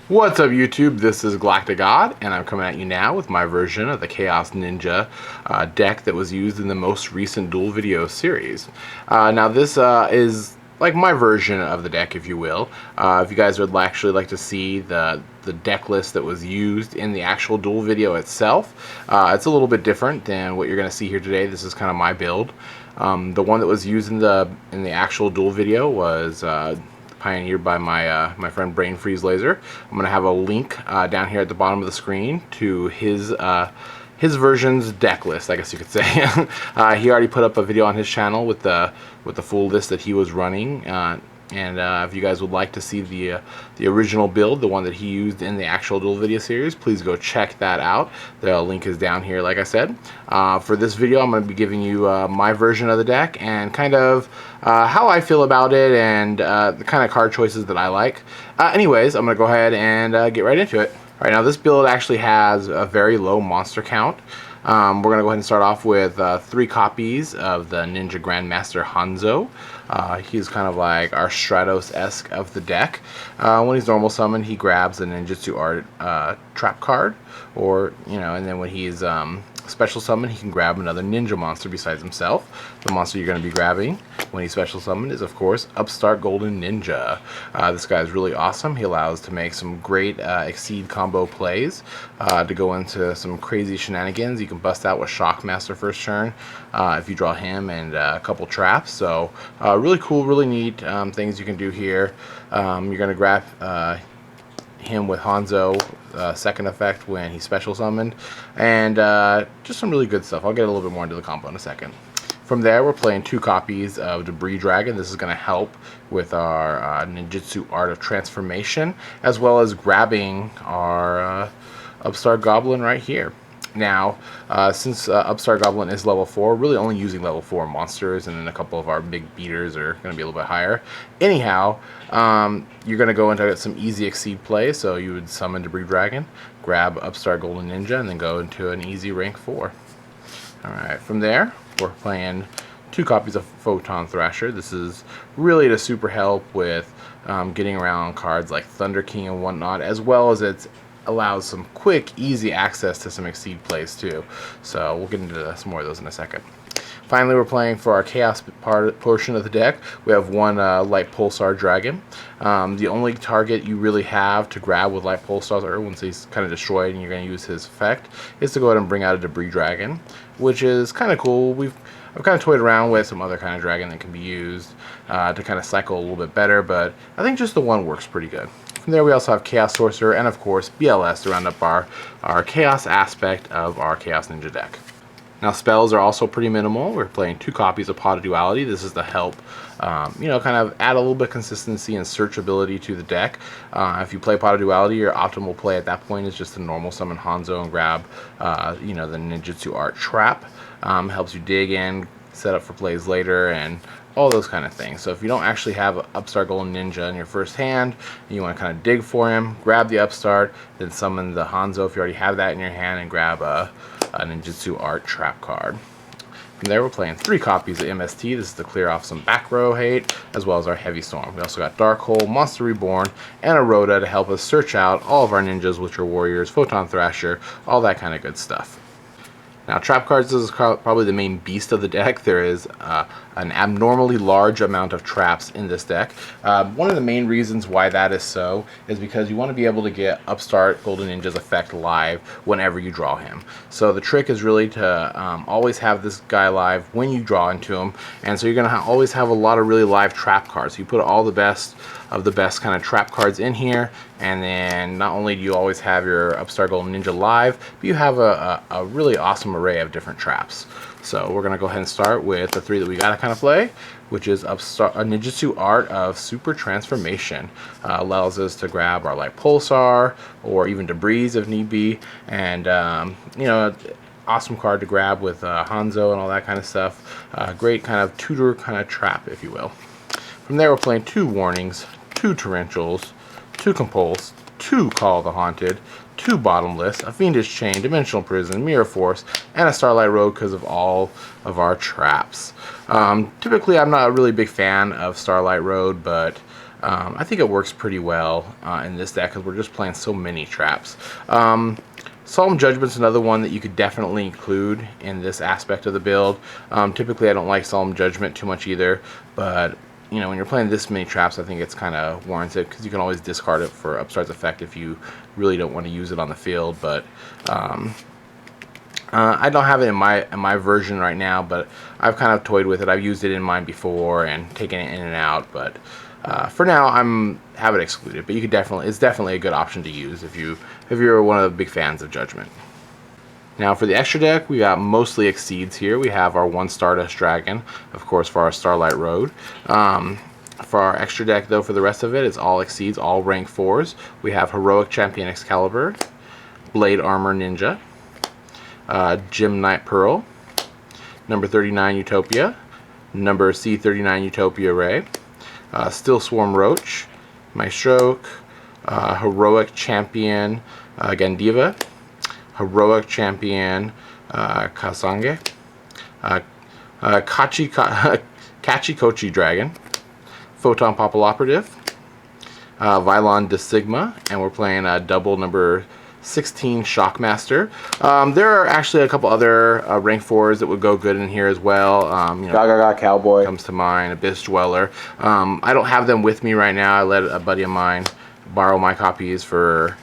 What's up YouTube, this is GalacticGod, and I'm coming at you now with my version of the Chaos Ninja deck that was used in the most recent duel video series. Now this is like my version of the deck, if you will. If you guys would actually like to see the deck list that was used in the actual duel video itself, it's a little bit different than what you're going to see here today. This is kind of my build. The one that was used in the actual duel video was pioneered by my friend Brain Freeze Laser. I'm gonna have a link down here at the bottom of the screen to his version's deck list, I guess you could say. He already put up a video on his channel with the full list that he was running. And if you guys would like to see the original build, the one that he used in the actual duel video series, please go check that out. The link is down here, like I said. For this video, I'm going to be giving you my version of the deck and kind of how I feel about it and the kind of card choices that I like. Anyways, I'm going to go ahead and get right into it. All right, now this build actually has a very low monster count. We're going to go ahead and start off with 3 copies of the Ninja Grandmaster Hanzo. He's kind of like our Stratos-esque of the deck. When he's normal summoned, he grabs the Ninjitsu Art trap card, or, you know, and then when he's special summoned, he can grab another ninja monster besides himself. The monster you're going to be grabbing when he's special summoned is, of course, Upstart Golden Ninja. This guy is really awesome. He allows to make some great Exceed combo plays to go into some crazy shenanigans. You can bust out with Shockmaster first turn if you draw him and a couple traps. So really cool, really neat things you can do here. You're going to grab him with Hanzo second effect when he's special summoned, and just some really good stuff. I'll get a little bit more into the combo in a second. From there, we're playing 2 copies of Debris Dragon. This is going to help with our Ninjitsu Art of Transformation, as well as grabbing our Upstart Goblin right here. Now, since Upstart Goblin is level 4, we're really only using level 4 monsters, and then a couple of our big beaters are going to be a little bit higher. Anyhow, you're going to go into some easy Exceed play, so you would summon Debris Dragon, grab Upstart Golden Ninja, and then go into an easy rank 4. Alright, from there, we're playing 2 copies of Photon Thrasher. This is really to super help with getting around cards like Thunder King and whatnot, as well as it's allows some quick, easy access to some Exceed plays too. So we'll get into some more of those in a second. Finally, we're playing for our Chaos portion of the deck. We have one LightPulsar Dragon. The only target you really have to grab with LightPulsar once he's kind of destroyed and you're going to use his effect is to go ahead and bring out a Debris Dragon, which is kind of cool. I've kind of toyed around with some other kind of dragon that can be used to kind of cycle a little bit better, but I think just the one works pretty good. From there, we also have Chaos Sorcerer and, of course, BLS to round up our Chaos aspect of our Chaos Ninja deck. Now, spells are also pretty minimal. We're playing 2 copies of Pot of Duality. This is to help, you know, kind of add a little bit of consistency and searchability to the deck. If you play Pot of Duality, your optimal play at that point is just to normal summon Hanzo and grab, you know, the Ninjitsu Art Trap. Helps you dig in, set up for plays later, and all those kind of things. So if you don't actually have Upstart Golden Ninja in your first hand, and you want to kind of dig for him, grab the Upstart, then summon the Hanzo if you already have that in your hand, and grab a Ninjitsu Art Trap card. From there, we're playing 3 copies of MST. This is to clear off some back row hate, as well as our Heavy Storm. We also got Dark Hole, Monster Reborn, and a Rhoda to help us search out all of our ninjas, which are warriors, Photon Thrasher, all that kind of good stuff. Now, trap cards is probably the main beast of the deck. There is an abnormally large amount of traps in this deck. One of the main reasons why that is so is because you want to be able to get Upstart Golden Ninja's effect live whenever you draw him. So the trick is really to always have this guy live when you draw into him, and so you're going to always have a lot of really live trap cards. So you put all the best of the best kind of trap cards in here, and then not only do you always have your Upstart Golden Ninja live, but you have a really awesome array of different traps. So we're going to go ahead and start with the 3 that we got to kind of play, which is Ninjitsu Art of Super-Transformation. Allows us to grab our LightPulsar or even Debris if need be, and you know, awesome card to grab with Hanzo and all that kind of stuff. Great kind of tutor kind of trap, if you will. From there, we're playing 2 Warnings, 2 Torrentials, 2 Compulse, 2 Call of the Haunted, 2 Bottomless, a Fiendish Chain, Dimensional Prison, Mirror Force, and a Starlight Road because of all of our traps. Typically, I'm not a really big fan of Starlight Road, but I think it works pretty well in this deck because we're just playing so many traps. Solemn Judgment's another one that you could definitely include in this aspect of the build. Typically I don't like Solemn Judgment too much either, but you know, when you're playing this many traps, I think it's kind of warranted because you can always discard it for Upstart's effect if you really don't want to use it on the field. But I don't have it in my version right now, but I've kind of toyed with it. I've used it in mine before and taken it in and out, but for now I'm have it excluded. But you could it's definitely a good option to use if you're one of the big fans of Judgment. Now for the extra deck, we got mostly Exceeds here. We have our 1 Stardust Dragon, of course, for our Starlight Road. For our extra deck, though, for the rest of it, it's all Exceeds, all rank 4s. We have Heroic Champion Excalibur, Blade Armor Ninja, Gem Knight Pearl, Number 39 Utopia, Number C39 Utopia Ray, Still Swarm Roach, Maestroke, Heroic Champion Gandiva, Heroic Champion Kusanagi, Kachikochi Dragon, Photon Papilloperative, Vylon de Sigma, and we're playing a double number 16 Shockmaster. There are actually a couple other rank 4s that would go good in here as well. You know, Cowboy comes to mind, Abyss Dweller. I don't have them with me right now. I let a buddy of mine borrow my copies for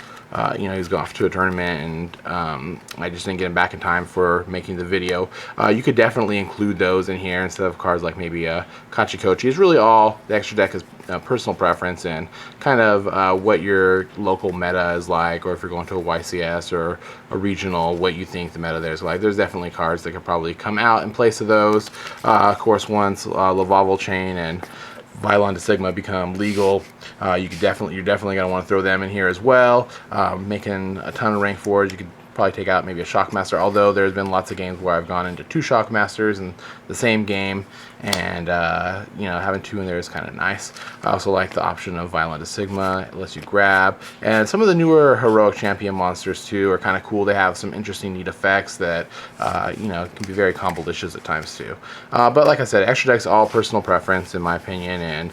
you know, he's going off to a tournament, and I just didn't get him back in time for making the video. You could definitely include those in here instead of cards like maybe Kachikochi. It's really all, the extra deck is personal preference and kind of what your local meta is like, or if you're going to a YCS or a regional, what you think the meta there is like. There's definitely cards that could probably come out in place of those. Of course, once Lavalval Chain and Vylon de Sigma become legal, you're definitely going to want to throw them in here as well. Making a ton of rank 4s, you could probably take out maybe a Shockmaster, although there's been lots of games where I've gone into 2 Shockmasters in the same game, and you know, having 2 in there is kind of nice. I also like the option of Vylon de Sigma. It lets you grab, and some of the newer Heroic Champion monsters too are kind of cool. They have some interesting neat effects that you know, can be very combo-licious at times too. But like I said, extra deck's all personal preference in my opinion, and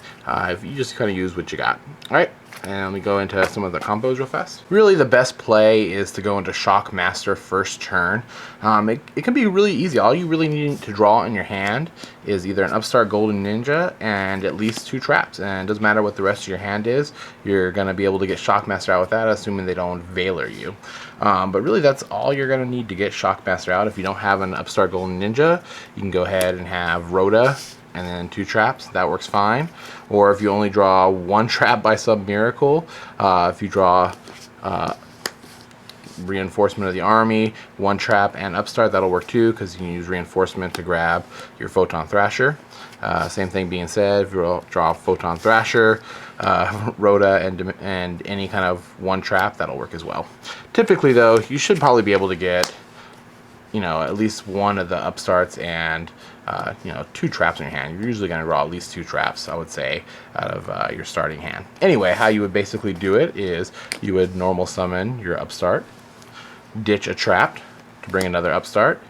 if you just kind of use what you got. All right. And we go into some of the combos real fast. Really, the best play is to go into Shockmaster first turn. It can be really easy. All you really need to draw in your hand is either an Upstart Golden Ninja and at least 2 traps. And it doesn't matter what the rest of your hand is, you're going to be able to get Shockmaster out with that, assuming they don't Veiler you. But really, that's all you're going to need to get Shockmaster out. If you don't have an Upstart Golden Ninja, you can go ahead and have Rhoda and then 2 traps. That works fine. Or if you only draw 1 trap by some miracle, if you draw Reinforcement of the Army, 1 trap, and Upstart, that'll work too, because you can use Reinforcement to grab your Photon Thrasher. Same thing being said, if you draw Photon Thrasher, Rhoda, and any kind of 1 trap, that'll work as well. Typically though, you should probably be able to get, you know, at least 1 of the Upstarts and you know, 2 traps in your hand. You're usually going to draw at least 2 traps, I would say, out of your starting hand. Anyway, how you would basically do it is you would normal summon your Upstart, ditch a trap to bring another Upstart,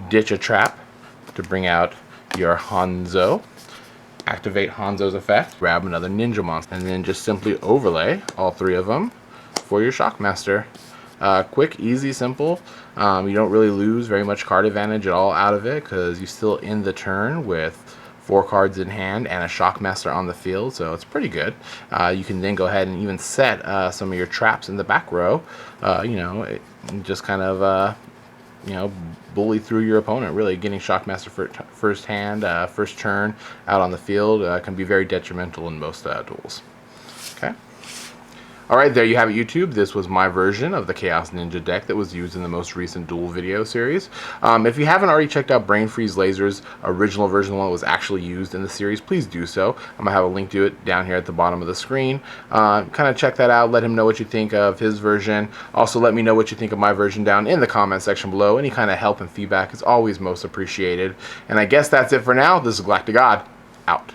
ditch a trap to bring out your Hanzo, activate Hanzo's effect, grab another Ninja monster, and then just simply overlay all 3 of them for your Shockmaster. Quick, easy, simple. You don't really lose very much card advantage at all out of it because you still end the turn with 4 cards in hand and a Shockmaster on the field, so it's pretty good. You can then go ahead and even set some of your traps in the back row. You know, just kind of you know, bully through your opponent. Really, getting Shockmaster first turn out on the field can be very detrimental in most duels. Okay. Alright, there you have it, YouTube. This was my version of the Chaos Ninja deck that was used in the most recent duel video series. If you haven't already checked out Brain Freeze Laser's original version, the one that was actually used in the series, please do so. I'm going to have a link to it down here at the bottom of the screen. Kind of check that out. Let him know what you think of his version. Also, let me know what you think of my version down in the comment section below. Any kind of help and feedback is always most appreciated. And I guess that's it for now. This is GalacticGod, out.